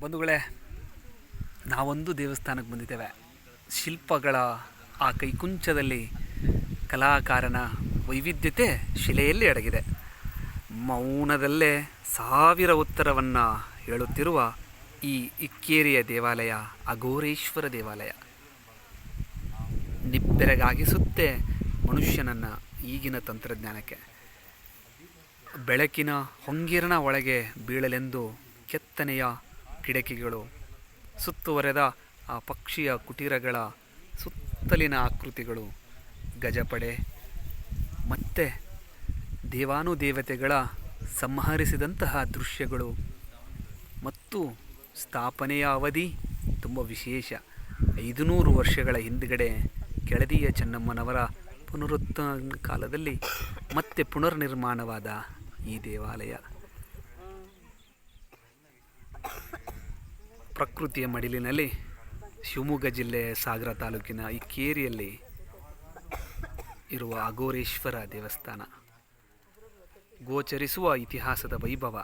ಬಂಧುಗಳೇ, ನಾವೊಂದು ದೇವಸ್ಥಾನಕ್ಕೆ ಬಂದಿದ್ದೇವೆ. ಶಿಲ್ಪಗಳ ಆ ಕೈಕುಂಚದಲ್ಲಿ ಕಲಾಕಾರನ ವೈವಿಧ್ಯತೆ ಶಿಲೆಯಲ್ಲಿ ಅಡಗಿದೆ. ಮೌನದಲ್ಲೇ ಸಾವಿರ ಉತ್ತರವನ್ನು ಹೇಳುತ್ತಿರುವ ಈ ಇಕ್ಕೇರಿಯ ದೇವಾಲಯ ಅಘೋರೇಶ್ವರ ದೇವಾಲಯ ನಿಬ್ಬೆರಗಾಗಿಸುತ್ತೆ ಮನುಷ್ಯನನ್ನು ಈಗಿನ ತಂತ್ರಜ್ಞಾನಕ್ಕೆ. ಬೆಳಕಿನ ಹೊಂಗಿರನ ಒಳಗೆ ಬೀಳಲೆಂದು ಕೆತ್ತನೆಯ ಕಿಟಕಿಗಳು, ಸುತ್ತುವರೆದ ಆ ಪಕ್ಷಿಯ ಕುಟೀರಗಳ ಸುತ್ತಲಿನ ಆಕೃತಿಗಳು, ಗಜಪಡೆ ಮತ್ತು ದೇವಾನುದೇವತೆಗಳ ಸಂಹರಿಸಿದಂತಹ ದೃಶ್ಯಗಳು ಮತ್ತು ಸ್ಥಾಪನೆಯ ಅವಧಿ ತುಂಬ ವಿಶೇಷ. 500 ವರ್ಷಗಳ ಹಿಂದುಗಡೆ ಕೆಳದಿಯ ಚೆನ್ನಮ್ಮನವರ ಪುನರುತ್ಥಾನ ಕಾಲದಲ್ಲಿ ಮತ್ತೆ ಪುನರ್ನಿರ್ಮಾಣವಾದ ಈ ದೇವಾಲಯ ಪ್ರಕೃತಿಯ ಮಡಿಲಿನಲ್ಲಿ ಶಿವಮೊಗ್ಗ ಜಿಲ್ಲೆ ಸಾಗರ ತಾಲೂಕಿನ ಇಕ್ಕೇರಿಯಲ್ಲಿ ಇರುವ ಅಘೋರೇಶ್ವರ ದೇವಸ್ಥಾನ ಗೋಚರಿಸುವ ಇತಿಹಾಸದ ವೈಭವ